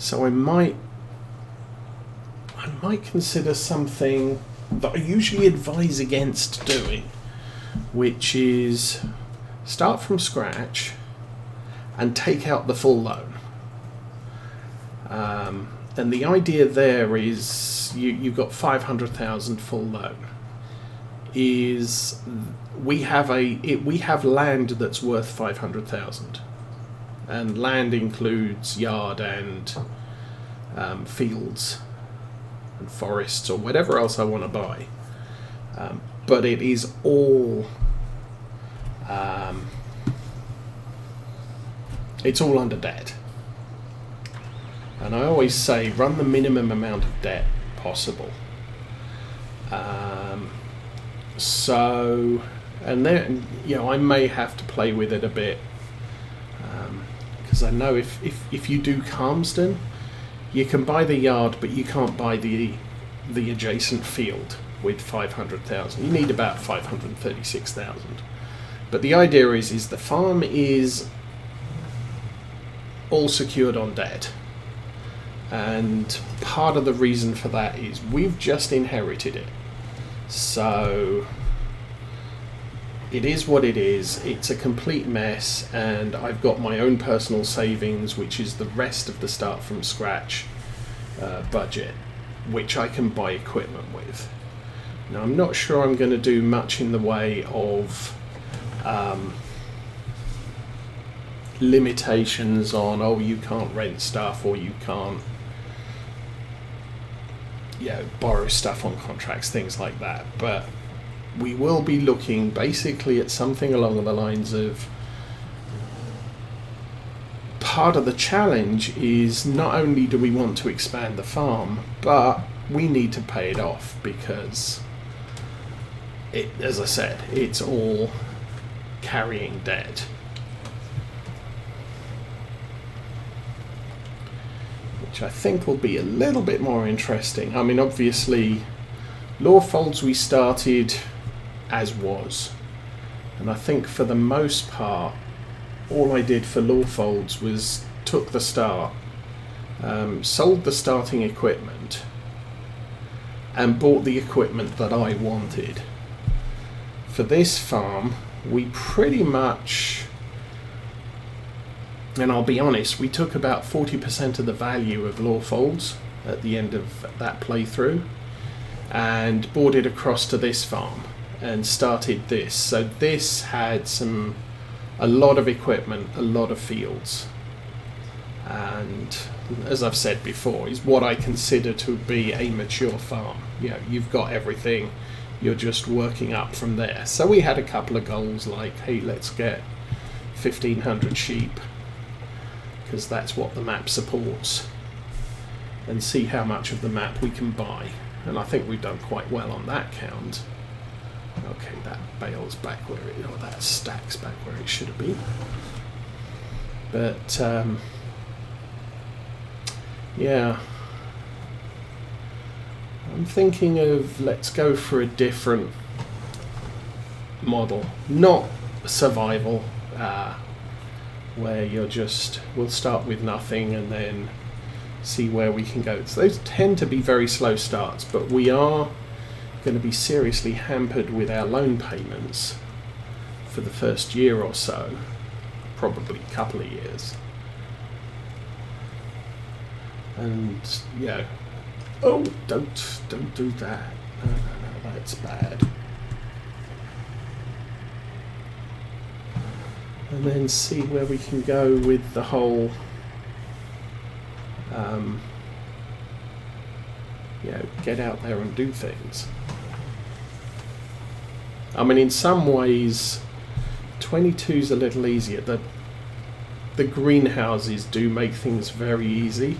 So I might consider something that I usually advise against doing, which is start from scratch and take out the full loan. And the idea there is you've got 500,000 full loan. Is we have land that's worth 500,000, and land includes yard and fields and forests or whatever else I want to buy. But it is all it's all under debt. And I always say run the minimum amount of debt possible. So, and then, I may have to play with it a bit, because I know if you do Calmsden, you can buy the yard, but you can't buy the adjacent field with 500,000. You need about 536,000. But the idea is the farm is all secured on debt. And part of the reason for that is we've just inherited it. So it is what it is. It's a complete mess, and I've got my own personal savings, which is the rest of the start from scratch budget, which I can buy equipment with. Now, I'm not sure I'm going to do much in the way of limitations on, you can't rent stuff, or you can't borrow stuff on contracts, things like that. But we will be looking basically at something along the lines of, part of the challenge is not only do we want to expand the farm, but we need to pay it off, because as I said, it's all carrying debt. Which I think will be a little bit more interesting. I mean, obviously, Lawfolds we started as was. And I think for the most part, all I did for Lawfolds was took the start, sold the starting equipment, and bought the equipment that I wanted. For this farm, we pretty much, and I'll be honest, we took about 40% of the value of Lawfolds at the end of that playthrough and brought it across to this farm and started this. So this had a lot of equipment, a lot of fields, and as I've said before, is what I consider to be a mature farm. You've got everything, you're just working up from there. So we had a couple of goals like, hey, let's get 1,500 sheep, because that's what the map supports, and see how much of the map we can buy. And I think we've done quite well on that count. Okay, that bale's back where that stack's back where it should have been. But yeah, I'm thinking of, let's go for a different model, not survival, where we'll start with nothing and then see where we can go. So those tend to be very slow starts, but we are going to be seriously hampered with our loan payments for the first year or so, probably a couple of years. And don't do that. No, that's bad. And then see where we can go with the whole get out there and do things. I mean, in some ways 22's a little easier. The greenhouses do make things very easy,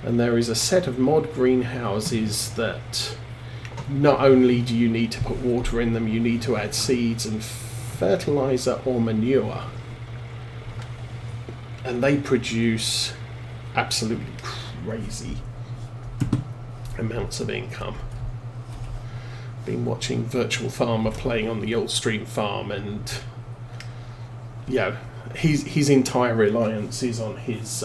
and there is a set of mod greenhouses that not only do you need to put water in them, you need to add seeds and fertilizer or manure, and they produce absolutely crazy amounts of income. Been watching Virtual Farmer playing on the Ulstream farm, and his entire reliance is on his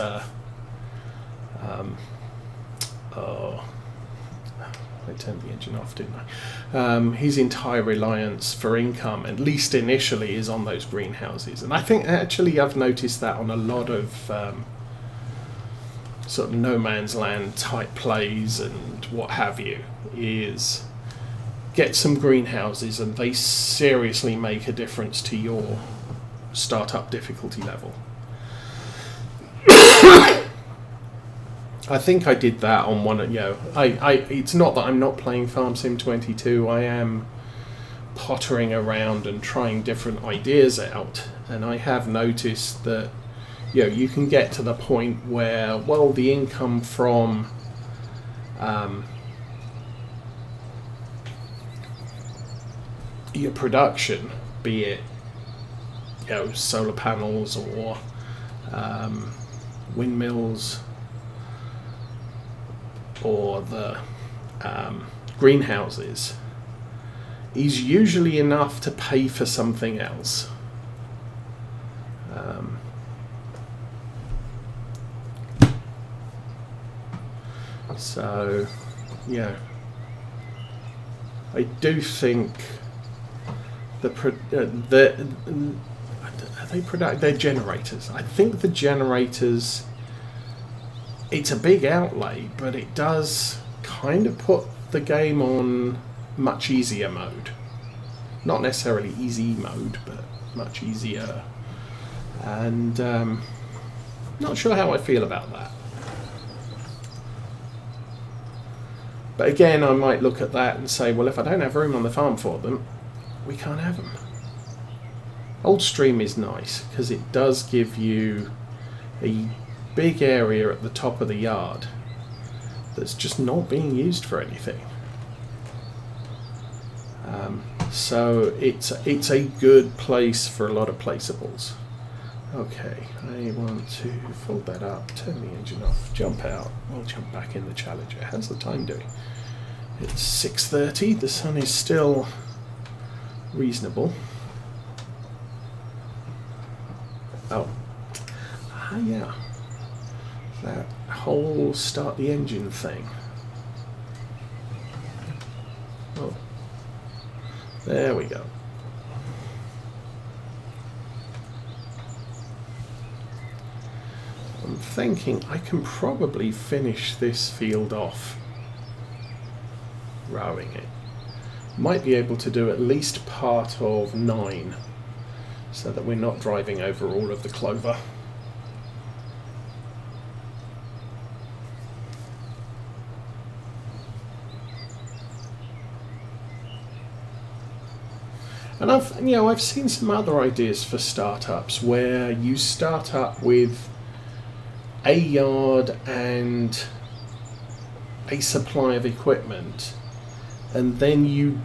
Oh, I turned the engine off, didn't I? His entire reliance for income, at least initially, is on those greenhouses. And I think actually I've noticed that on a lot of sort of no man's land type plays and what have you, is get some greenhouses and they seriously make a difference to your startup difficulty level. I think I did that on one. It's not that I'm not playing Farm Sim 22. I am pottering around and trying different ideas out, and I have noticed that you can get to the point where, well, the income from your production, be it solar panels or windmills, or the greenhouses, is usually enough to pay for something else. So, I do think they're generators. I think the generators, it's a big outlay, but it does kind of put the game on much easier mode. Not necessarily easy mode, but much easier. And not sure how I feel about that. But again, I might look at that and say, well, if I don't have room on the farm for them, we can't have them. Old Stream is nice because it does give you a big area at the top of the yard that's just not being used for anything. So it's a good place for a lot of placeables. Okay, I want to fold that up, turn the engine off, jump out. We'll jump back in the Challenger. How's the time doing? It's 6:30. The sun is still reasonable. Oh, yeah. That whole start the engine thing. Oh, there we go. I'm thinking I can probably finish this field off rowing it. Might be able to do at least part of 9 so that we're not driving over all of the clover. And I've seen some other ideas for startups where you start up with a yard and a supply of equipment, and then you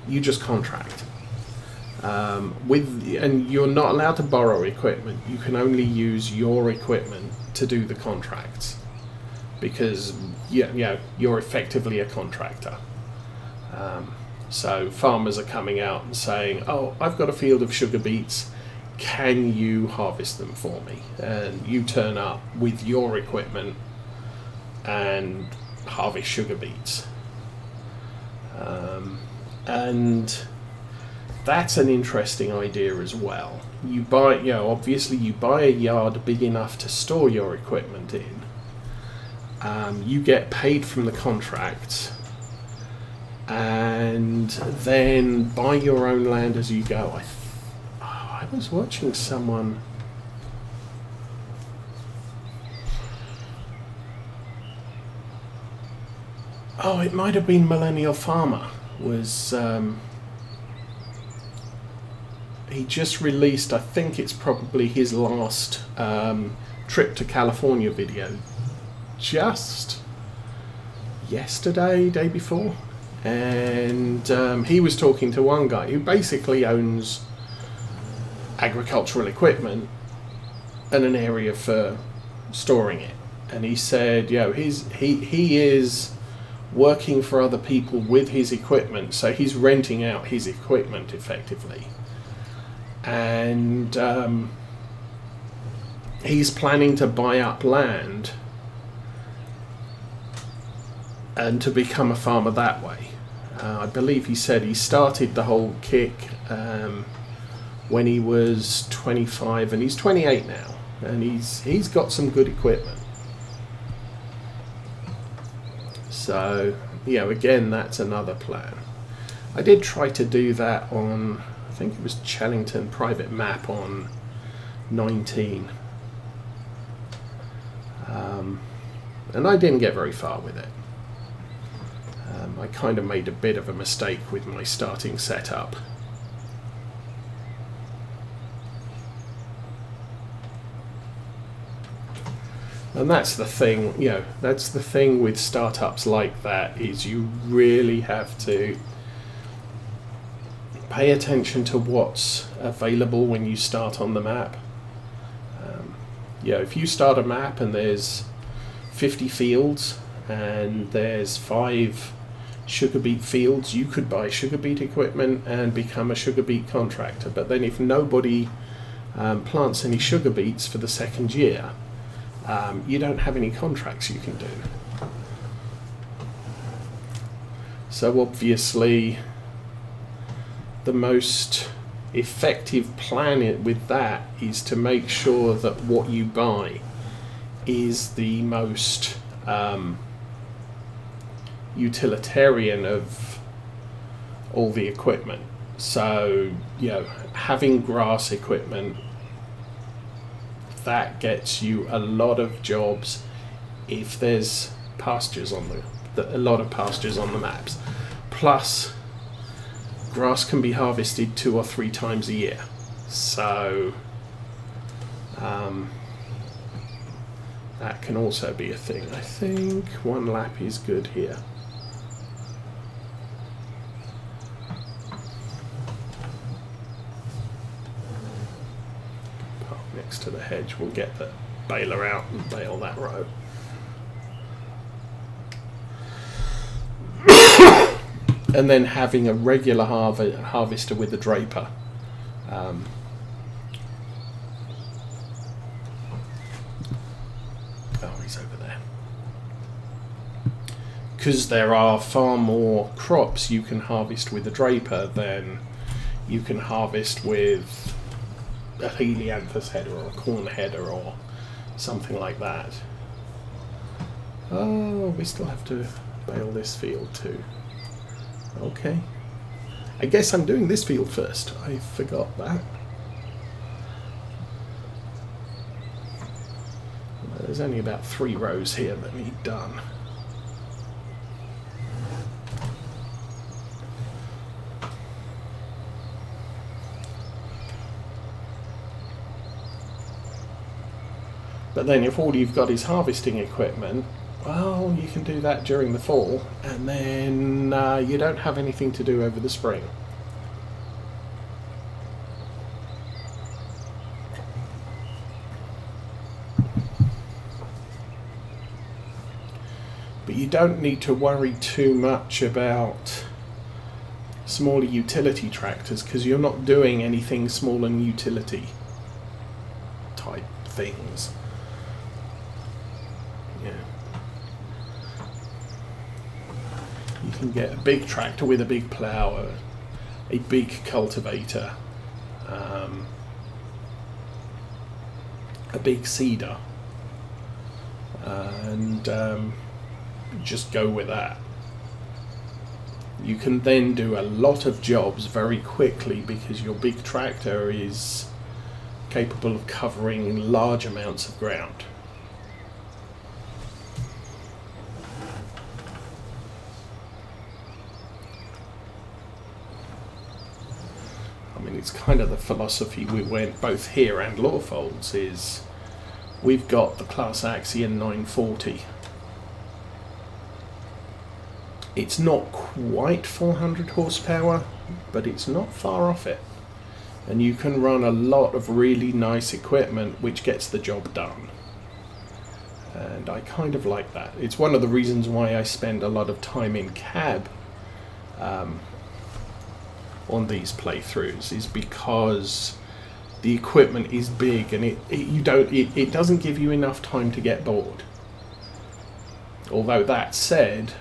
just contract. And you're not allowed to borrow equipment. You can only use your equipment to do the contracts because you're effectively a contractor. So farmers are coming out and saying, oh, I've got a field of sugar beets, can you harvest them for me? And you turn up with your equipment and harvest sugar beets. And that's an interesting idea as well. You buy, obviously you buy a yard big enough to store your equipment in. You get paid from the contract, and then buy your own land as you go. I was watching someone. Oh, it might have been Millennial Farmer. He just released, I think it's probably his last trip to California video, just yesterday, day before. And he was talking to one guy who basically owns agricultural equipment and an area for storing it. And he said, he is working for other people with his equipment, so he's renting out his equipment effectively. And he's planning to buy up land and to become a farmer that way. I believe he said he started the whole kick when he was 25, and he's 28 now, and he's got some good equipment. So, you know, again, that's another plan. I did try to do that on, I think it was Chellington private map on 19. And I didn't get very far with it. I kind of made a bit of a mistake with my starting setup. And that's the thing, you know, that's the thing with startups like that, is you really have to pay attention to what's available when you start on the map. You know, if you start a map and there's 50 fields and there's 5 sugar beet fields, you could buy sugar beet equipment and become a sugar beet contractor. But then if nobody plants any sugar beets for the second year, you don't have any contracts you can do. So obviously the most effective plan with that is to make sure that what you buy is the most utilitarian of all the equipment. So, you know, having grass equipment, that gets you a lot of jobs if there's pastures on a lot of pastures on the maps. Plus, grass can be harvested 2 or 3 times a year. So, that can also be a thing. I think 1 lap is good here. Park next to the hedge. We'll get the baler out and bale that row. And then having a regular harvester with a draper. Oh, he's over there. Because there are far more crops you can harvest with a draper than you can harvest with a helianthus header or a corn header or something like that. Oh, we still have to bale this field too. Okay. I guess I'm doing this field first. I forgot that. There's only about 3 rows here that need done. But then if all you've got is harvesting equipment, well, you can do that during the fall, and then you don't have anything to do over the spring. But you don't need to worry too much about smaller utility tractors, because you're not doing anything small and utility type things. Yeah. You can get a big tractor with a big plough, a big cultivator, a big seeder, and just go with that. You can then do a lot of jobs very quickly because your big tractor is capable of covering large amounts of ground. I mean, it's kind of the philosophy we went both here and Lawfolds is we've got the Class Axion 940. It's not quite 400 horsepower, but it's not far off it. And you can run a lot of really nice equipment which gets the job done. And I kind of like that. It's one of the reasons why I spend a lot of time in cab on these playthroughs, is because the equipment is big and it doesn't give you enough time to get bored. Although that said,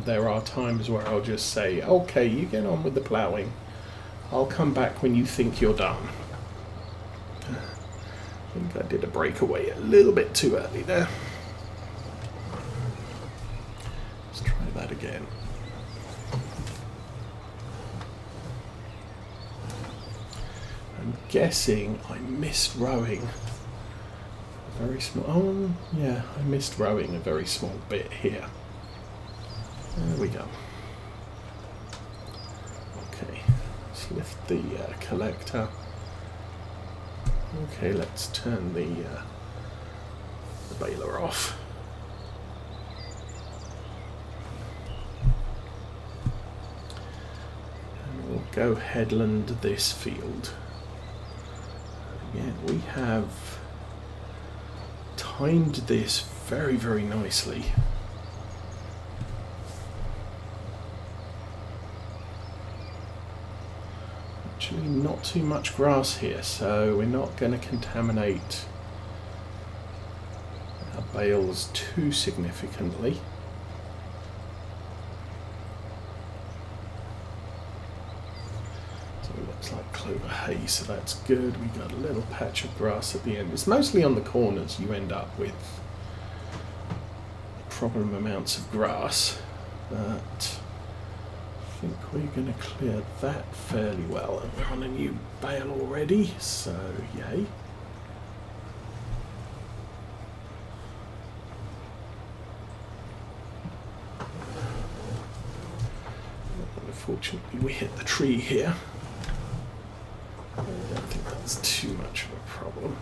There are times where I'll just say, okay, you get on with the ploughing. I'll come back when you think you're done. I think I did a breakaway a little bit too early there. Let's try that again. I'm guessing I missed rowing a very small... Oh, yeah, I missed rowing a very small bit here. There we go. Okay, let's lift the collector. Okay, let's turn the baler off. And we'll go headland this field. Again, we have timed this very, very nicely. Actually, not too much grass here, so we're not going to contaminate our bales too significantly. So it looks like clover hay, so that's good. We've got a little patch of grass at the end. It's mostly on the corners you end up with problem amounts of grass, but I think we're going to clear that fairly well, and we're on a new bale already, so yay. Unfortunately we hit the tree here. I don't think that's too much of a problem.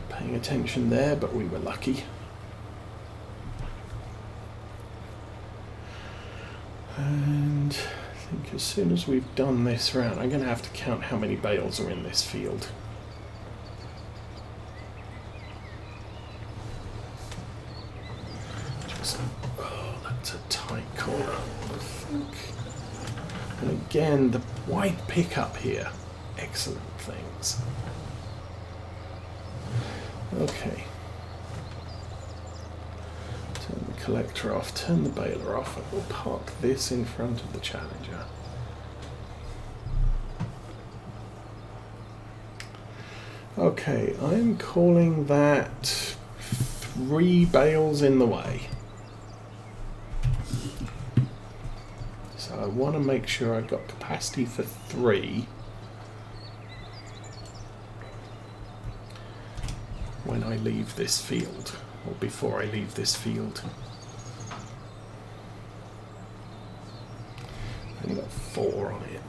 Paying attention there, but we were lucky. And I think as soon as we've done this round, I'm going to have to count how many bales are in this field. Oh, that's a tight corner, I think. And again, the wide pickup here, excellent things. Okay. Turn the collector off, turn the baler off, and we'll park this in front of the Challenger. Okay, I'm calling that 3 bales in the way. So I want to make sure I've got capacity for 3. When I leave this field, or before I leave this field. I've only got 4 on it,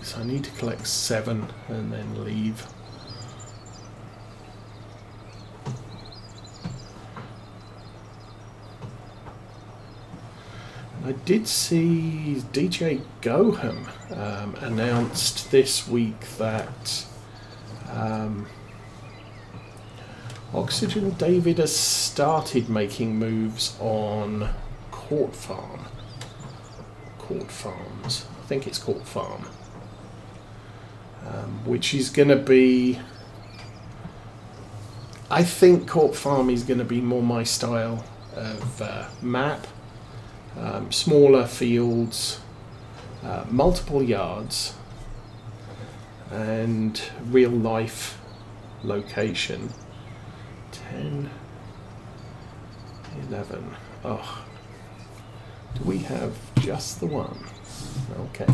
so I need to collect 7 and then leave. And I did see DJ Goham announced this week that Oxygen David has started making moves on Court Farms. I think it's Court Farm, which is going to be. I think Court Farm is going to be more my style of map. Smaller fields, multiple yards, and real life location. 10, 11. Oh, do we have just the one? Okay.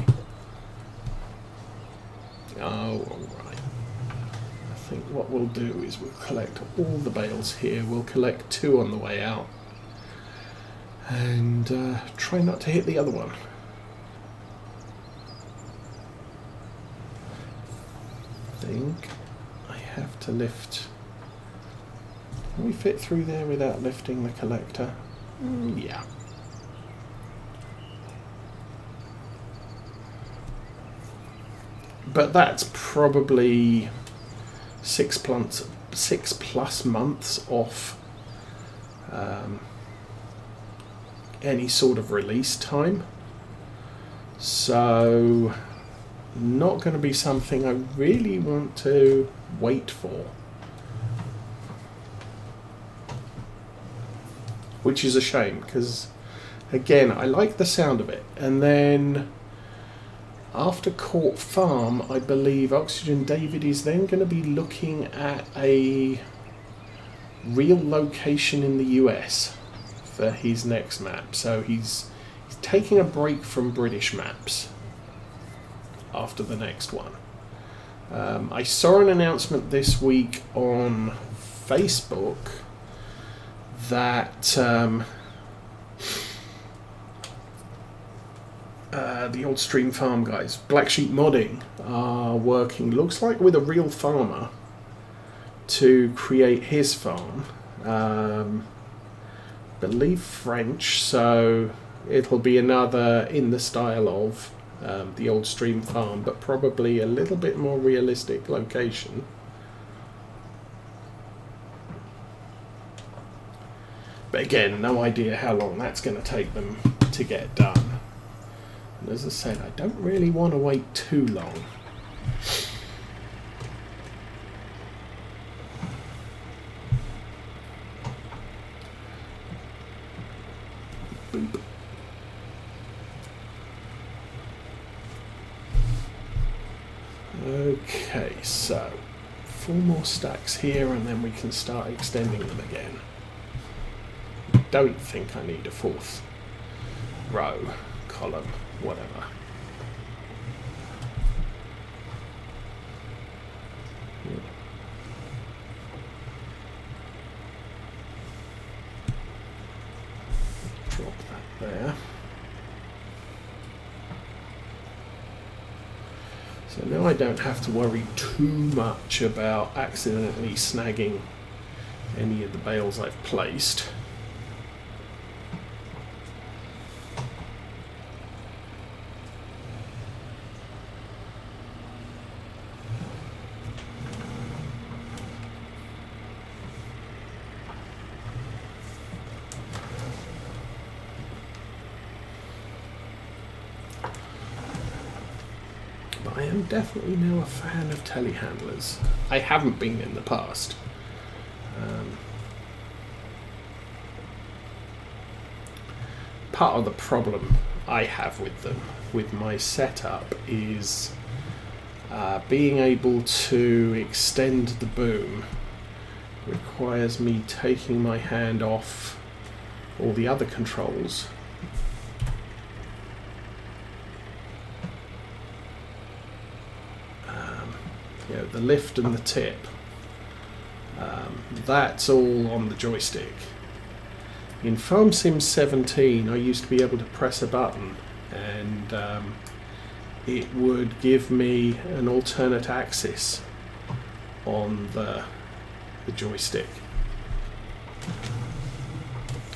Oh, alright. I think what we'll do is we'll collect all the bales here. We'll collect 2 on the way out. And try not to hit the other one. I think I have to lift. Can we fit through there without lifting the collector? Yeah. But that's probably 6+ months off any sort of release time. So not going to be something I really want to wait for. Which is a shame, because again, I like the sound of it. And then after Court Farm, I believe Oxygen David is then going to be looking at a real location in the US for his next map. So he's taking a break from British maps after the next one. I saw an announcement this week on Facebook that the old Stream Farm guys, Black Sheep Modding, are working, looks like with a real farmer, to create his farm. Believe French, so it'll be another in the style of the old Stream Farm, but probably a little bit more realistic location. But again, no idea how long that's going to take them to get done. And as I said, I don't really want to wait too long. Boop. Okay, so 4 more stacks here and then we can start extending them again. Don't think I need a 4th row, column, whatever. Drop that there. So now I don't have to worry too much about accidentally snagging any of the bales I've placed. I am definitely now a fan of telehandlers. I haven't been in the past. Part of the problem I have with them, with my setup, is being able to extend the boom requires me taking my hand off all the other controls. The lift and the tip, that's all on the joystick. In Farm Sim 17 I used to be able to press a button and it would give me an alternate axis on the joystick.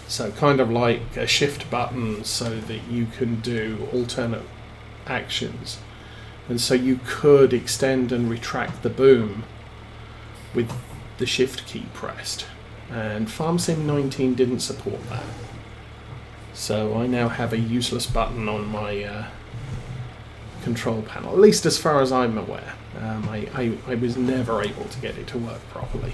So kind of like a shift button so that you can do alternate actions. And so you could extend and retract the boom with the shift key pressed. And Farm Sim 19 didn't support that. So I now have a useless button on my control panel, at least as far as I'm aware. I was never able to get it to work properly.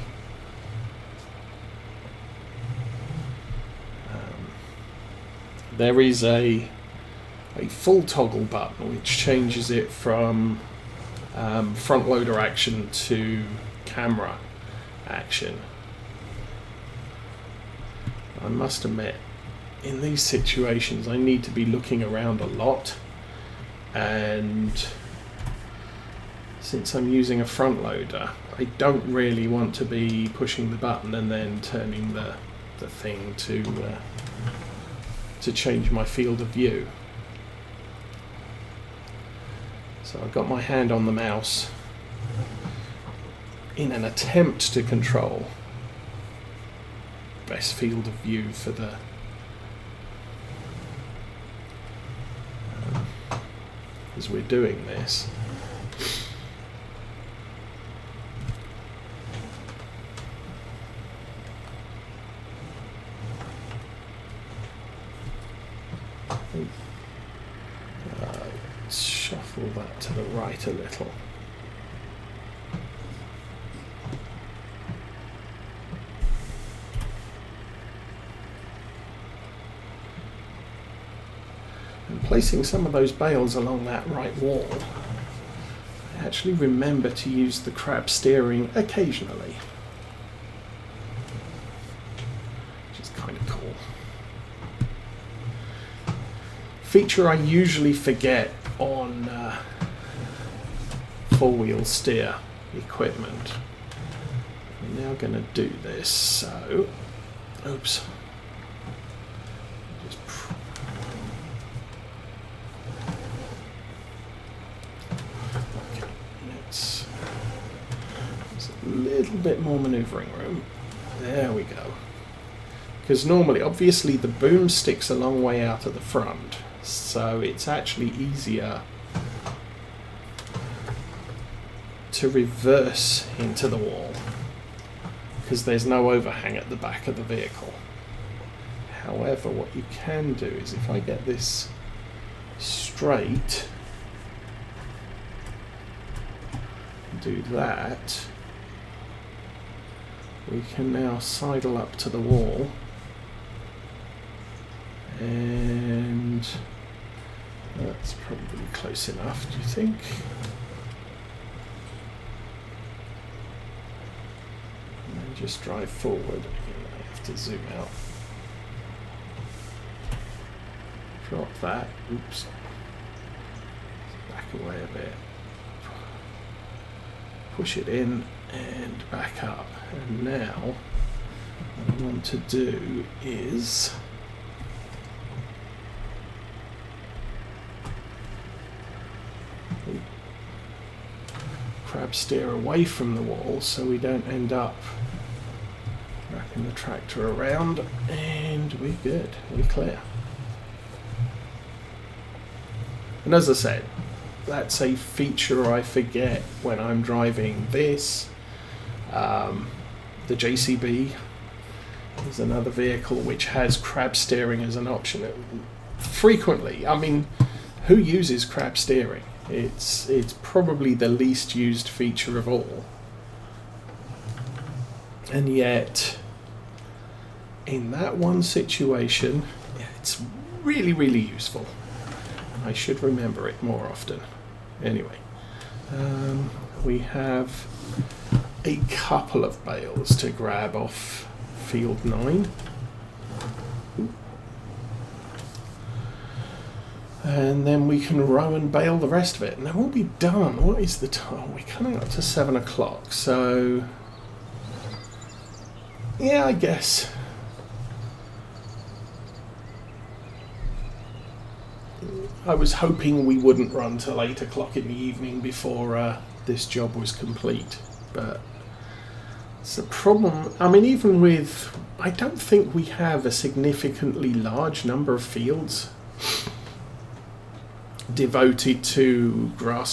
There is a full toggle button which changes it from front loader action to camera action. I must admit, in these situations I need to be looking around a lot, and since I'm using a front loader I don't really want to be pushing the button and then turning the thing to change my field of view. So I've got my hand on the mouse in an attempt to control best field of view for the as we're doing this. Let's shuffle that up to the right a little. And placing some of those bales along that right wall, I actually remember to use the crab steering occasionally, which is kind of cool. Feature I usually forget on four-wheel steer equipment. I'm now going to do this, so oops. There's a little bit more manoeuvring room. There we go. Because normally, obviously, the boom sticks a long way out at the front, so it's actually easier to reverse into the wall because there's no overhang at the back of the vehicle. However, what you can do is if I get this straight, do that, we can now sidle up to the wall, and that's probably close enough, do you think? And then just drive forward. I have to zoom out. Drop that. Oops. Back away a bit. Push it in and back up. And now what I want to do is crab steer away from the wall so we don't end up wrapping the tractor around, and we're good, we're clear. And as I said, that's a feature I forget when I'm driving this. The JCB is another vehicle which has crab steering as an option. Frequently, I mean, who uses crab steering? It's probably the least used feature of all. And yet, in that one situation, it's really, really useful. I should remember it more often. Anyway, we have a couple of bales to grab off field 9. And then we can row and bale the rest of it. And then we'll be done. What is the time? We're coming up to 7 o'clock. So, yeah, I guess. I was hoping we wouldn't run till 8 o'clock in the evening before this job was complete. But it's a problem. I mean, even with, I don't think we have a significantly large number of fields devoted to grass